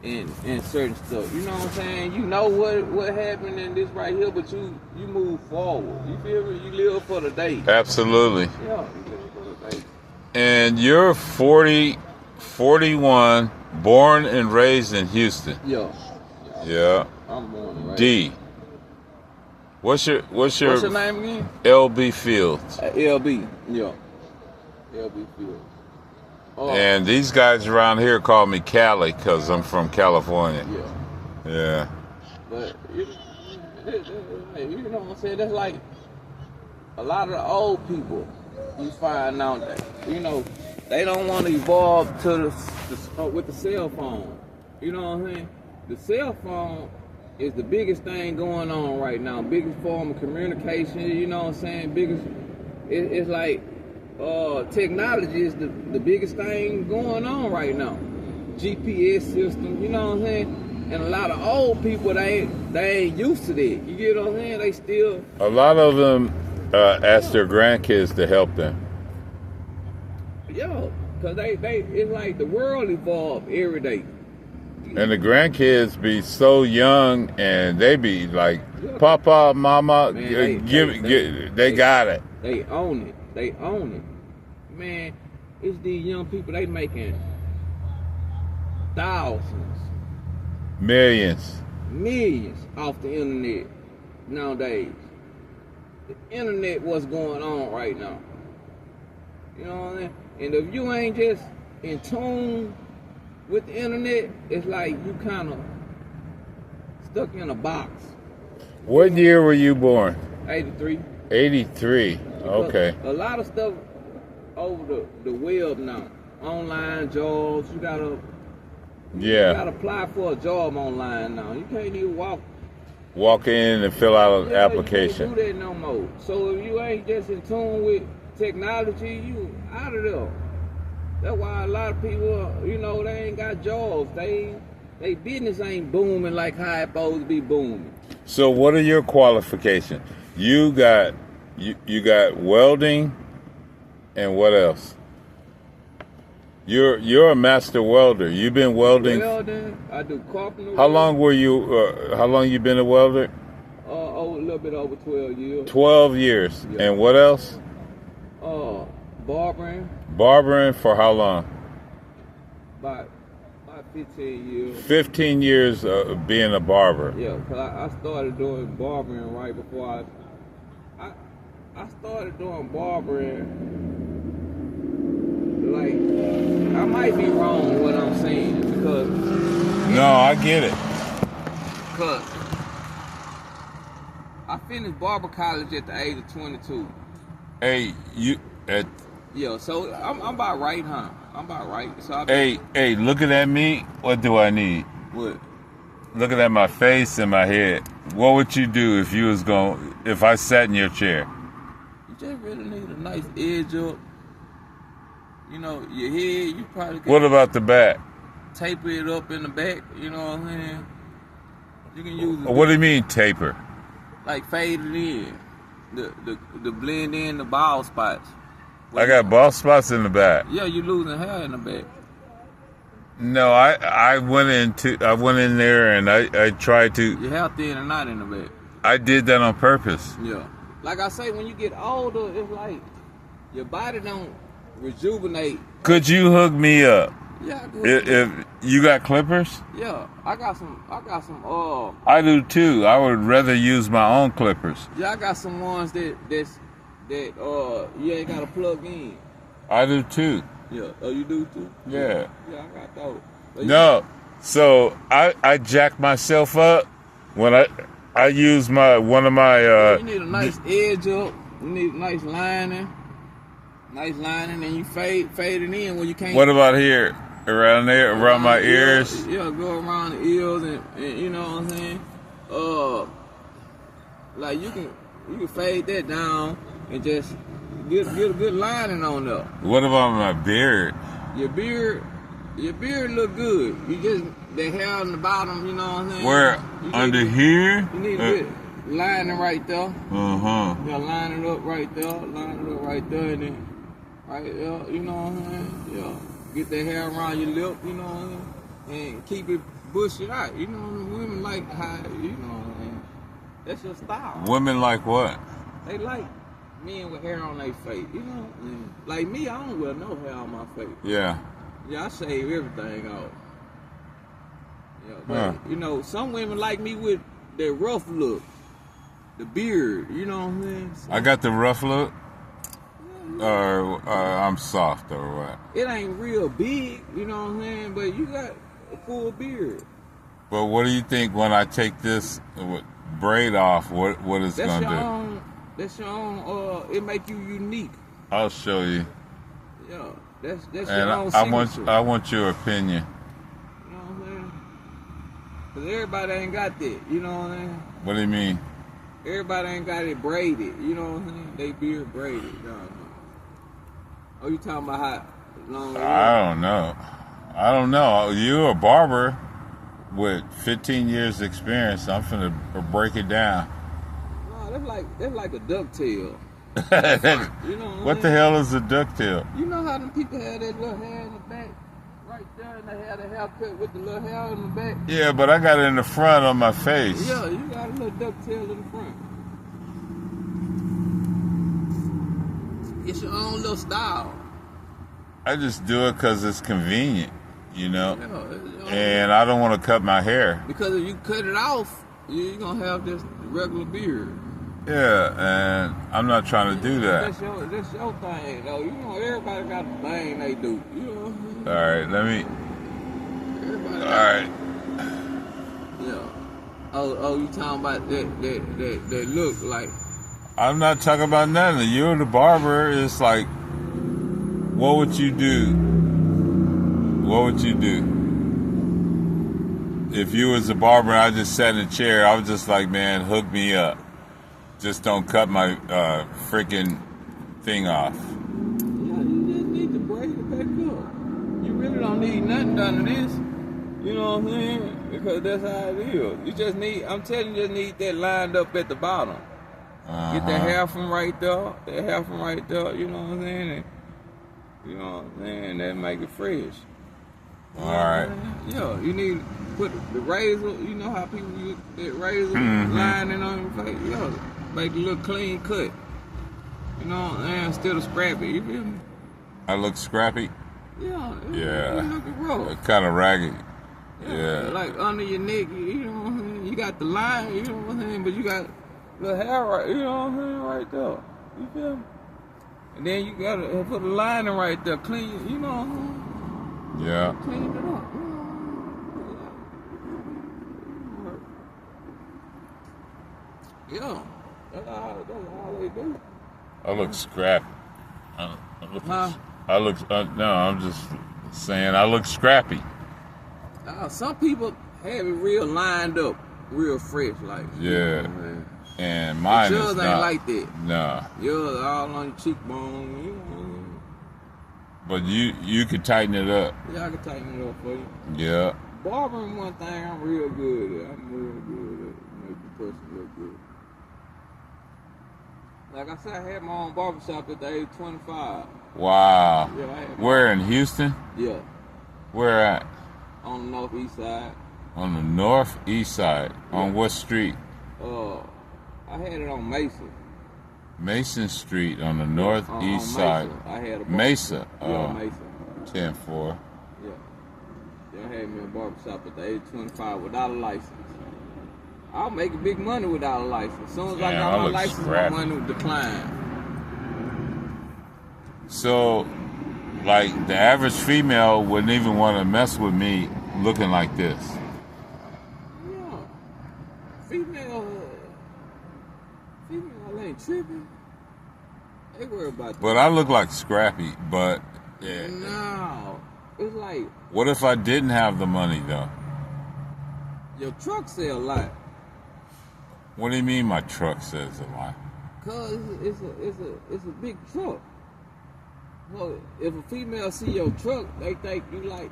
and certain stuff. You know what I'm saying? You know what happened in this right here, but you move forward. You feel me? You live for the day. Absolutely. Yeah, you live for the day. And you're 40, 41, born and raised in Houston. Yeah. Yeah. I'm born and raised. D. What's your name again? LB Fields. LB. Yeah. LB Fields. And these guys around here call me Cali because I'm from California. Yeah. Yeah. But you know what I'm saying? That's like a lot of the old people. You find out that they don't want to evolve to with the cell phone. You know what I'm saying? The cell phone is the biggest thing going on right now. Biggest form of communication. You know what I'm saying? It's like technology is the biggest thing going on right now. GPS system. You know what I'm saying? And a lot of old people they ain't used to that. You get what I'm saying? They still. A lot of them ask their grandkids to help them. Yo, cause they it's like the world evolved every day. And the grandkids be so young, and they be like, "Papa, Mama, man, they got it. They own it. They own it. Man, it's these young people. They making thousands, Millions off the internet nowadays. The internet, what's going on right now? You know what I mean? And if you ain't just in tune with the internet, it's like you kind of stuck in a box. What year were you born? 83. 83. Okay. A lot of stuff over the web now. Online jobs. You gotta apply for a job online now. You can't even walk in and fill out an application. You can't do that no more. So if you ain't just in tune with technology, you out of there. That's why a lot of people, they ain't got jobs. They business ain't booming like how it supposed to be booming. So what are your qualifications? You got welding, and what else? You're a master welder. You've been welding. I do carpentry. How long were you? How long you been a welder? A little bit over 12 years. 12 years. Yeah. And what else? Barbering. Barbering for how long? About 15 years. 15 years of being a barber. Yeah, because I started doing barbering right before I started doing barbering. Like, I might be wrong with what I'm saying because. No, I get it. Because I finished barber college at the age of 22. Hey, Yeah, so I'm about right, huh? I'm about right. So hey, looking at me, what do I need? What? Looking at my face and my head, what would you do if I sat in your chair? You just really need a nice edge up. Your head, you probably can. What about the back? Taper it up in the back, you know what I'm saying? You can use it. What do you mean taper? Like fade it in. The blend in the bald spots. I got bald spots in the back. Yeah, you losing hair in the back. No, I went in there and I tried to. Your hair thin and not in the back. I did that on purpose. Yeah. Like I say, when you get older, it's like your body don't rejuvenate. Could you hook me up? Yeah, if you got clippers? Yeah, I got some. I do too. I would rather use my own clippers. Yeah, I got some ones that you ain't gotta plug in. I do too. Yeah. Oh, you do too? Yeah. Yeah, I got those. No. So I jack myself up when I use one of my. You need a nice edge up. You need a nice lining. And you fade it in when you can't. What about here? Around there, around my ears? Yeah, go around the ears and you know what I'm saying? Like you can fade that down and just get a good lining on there. What about my beard? Your beard look good. You just the hair on the bottom, you know what I'm saying? Where? Under here? You need a good lining right there. Uh-huh. You gotta line it up right there, and then right there, you know what I'm saying? Yeah. Get that hair around your lip, you know what I'm saying? and keep it bushy out. You know, women like how, you know, and that's your style. Women like what? They like men with hair on their face. You know, and like me, I don't wear no hair on my face. Yeah. Yeah, I shave everything off. Yeah, but you know, some women like me with that rough look, the beard. You know what I'm saying? So, I got the rough look, or I'm soft, or what? it ain't real big. You know what I'm saying? But you got a full beard. But what do you think when I take this braid off? What it's That's gonna your do? own. That's your own. It make you unique. I'll show you. Yeah, that's And your own I want your opinion. You know what I'm saying? Cause everybody ain't got that. You know what I'm saying? What do you mean? Everybody ain't got it braided. You know what I'm saying? They beard braided. You know what I'm saying? Oh, you talking about how long? I don't know. You're a barber with 15 years experience. I'm finna break it down. No, that's like a ducktail. You know What the hell is a ducktail? You know how them people have that little hair in the back, right there, and they have the haircut with the little hair in the back. Yeah, but I got it in the front on my face. Yeah, you got a little ducktail in the front. It's your own little style. I just do it because it's convenient, you know. Yeah, And I don't want to cut my hair. because if you cut it off, you're gonna have this regular beard. Yeah, and I'm not trying to do that. That's your thing, though. You know, everybody got the thing they do. You know. All right, let me. Everybody. All right. Yeah. Oh, you talking about that look like? I'm not talking about nothing. You're the barber. It's like, what would you do? What would you do? If you was a barber and I just sat in a chair, I was just like, man, hook me up. Just don't cut my freaking thing off. Yeah, you just need to braid it back up. You really don't need nothing done to this. You know what I'm saying? Because that's how it is. You just need, I'm telling you, just need that lined up at the bottom. Get that hair from right there, you know what I'm saying? And, you know what I'm saying? That make it fresh. All right. Yeah, you need to put the razor, you know how people use that razor lining on your face? Yeah, make a little clean cut. You know what I'm saying? Instead of scrappy, you feel me? I look scrappy. Yeah. Yeah. You looking rough. Kind of raggedy. Yeah. Like under your neck, you know what I'm saying? You got the line, you know what I'm saying? But you got the hair right, you know what I'm saying? Right there. You feel me? And then you gotta put a lining right there, clean, you know what I'm saying? Yeah. Clean it up. Yeah. That's all they do. I look scrappy. No, I'm just saying I look scrappy. Some people have it real lined up, real fresh, like. Yeah. You know what I'm saying? And mine yours is ain't not. like that. Nah. Yours all on your cheekbone, you know what I mean? But you could tighten it up. Yeah, I can tighten it up for you. Yeah. Barbering one thing I'm real good at. I'm real good at making the person look good. Like I said, I had my own barbershop at the age of 25. Wow. Yeah, I had my Where in Houston? Yeah, Where at? on the northeast side. On the northeast side. On Yeah. what street? I had it on Mesa. Mason Street on the On northeast Mesa. side. I had a Mesa. Yeah, Mesa. 10-4. Yeah. I had me a barbershop at the age of 25 without a license. I'll make big money without a license. As soon as I Damn, got I my look license, scrappy. my money would decline. So, like, the average female wouldn't even want to mess with me looking like this. Yeah. Female ain't tripping. They worry about that. But I look like Scrappy, but yeah. No. It's like What if I didn't have the money, though? your truck sell a lot. What do you mean my truck says a lot? Cause it's a big truck. So if a female see your truck, they think you like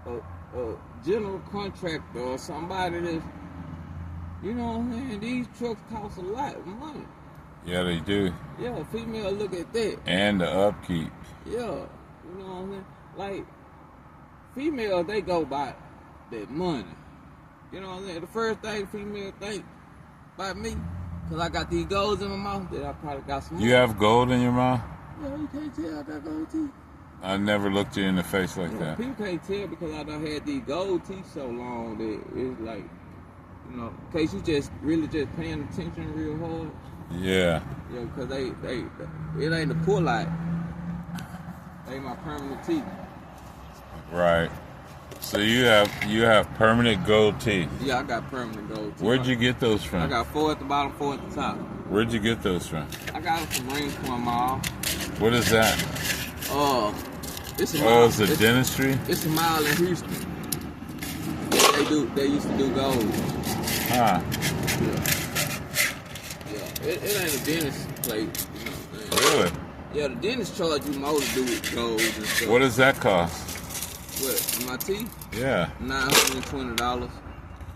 a general contractor or somebody that's, you know what I'm saying? These trucks cost a lot of money. Yeah, they do. Yeah, female look at that. And the upkeep. Yeah, you know what I'm saying? Like females, they go by that money. You know what I'm saying? The first thing females think about me, because I got these golds in my mouth, that I probably got some You have gold in your mouth? Yeah, you can't tell I got gold teeth. I never looked you in the face like Yeah, that. people can't tell because I done had these gold teeth so long that it's like, you know, in case you just really just paying attention real hard. Yeah. Yeah, because it ain't a pull out. They my permanent teeth. Right. So you have permanent gold teeth. Yeah, I got permanent gold teeth. Where'd you get those I from? got 4 at the bottom, 4 at the top. Where'd you get those from? I got them from Rings Point Mall. What is that? It's a Oh, mall. it's a dentistry? It's a mall in Houston. They used to do gold. Huh. Yeah. It ain't a dentist place. You know what I'm saying? Really? Yeah, the dentist charge you more to do with gold and stuff. What does that cost? What, my teeth? Yeah. $920.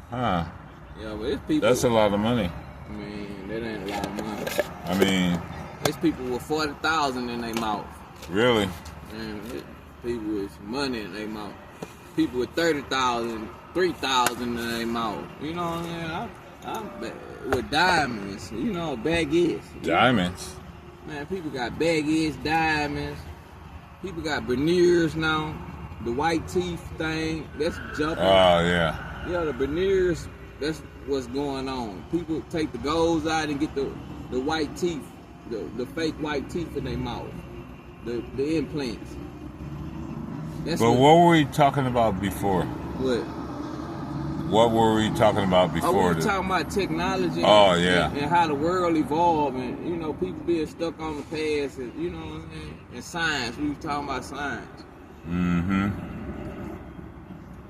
Huh. Yeah, but it's people. That's a lot of money. Man, that ain't a lot of money. I mean, There's people with 40,000 in their mouth. really? Man, people with money in their mouth. People with 30,000, 3,000 in their mouth. You know what I mean? I'm with diamonds. You know, baguettes. Diamonds? Man, people got baguettes, diamonds. People got veneers now. The white teeth thing, that's jumping. Oh, yeah. Yeah, the veneers, that's what's going on. People take the golds out and get the white teeth, the fake white teeth in their mouth, the implants. That's But what were we talking about before? What? What were we talking about before We were this? talking about technology. Oh, yeah. And how the world evolved, and you know, people being stuck on the past, and you know what I'm saying? And science. We were talking about science. Mm-hmm.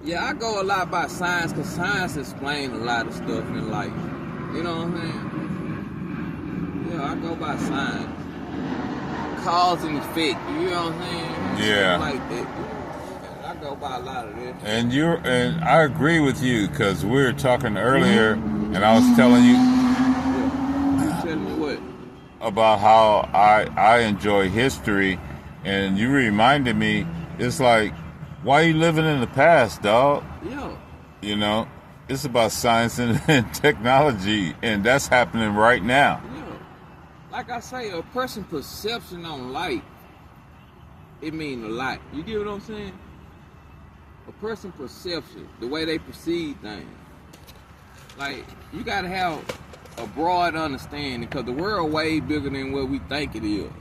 Yeah, I go a lot by science because science explains a lot of stuff in life. You know what I'm saying? Yeah, I go by science. Cause and effect, you know what I'm saying? Yeah. Stuff like that. I go by a lot of that. And I agree with you because we were talking earlier, and I was telling you Yeah. Tell me what? about how I enjoy history, and you reminded me. It's like, why you living in the past, dog? Yeah. You know, it's about science and technology, and that's happening right now. Yeah. Like I say, a person's perception on life, it means a lot. You get what I'm saying? A person's perception, the way they perceive things. Like, you gotta have a broad understanding because the world way bigger than what we think it is.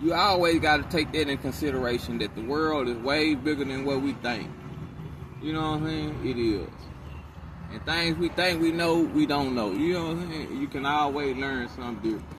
You always got to take that in consideration that the world is way bigger than what we think. You know what I'm saying? It is. And things we think we know, we don't know. You know what I'm saying? You can always learn something different.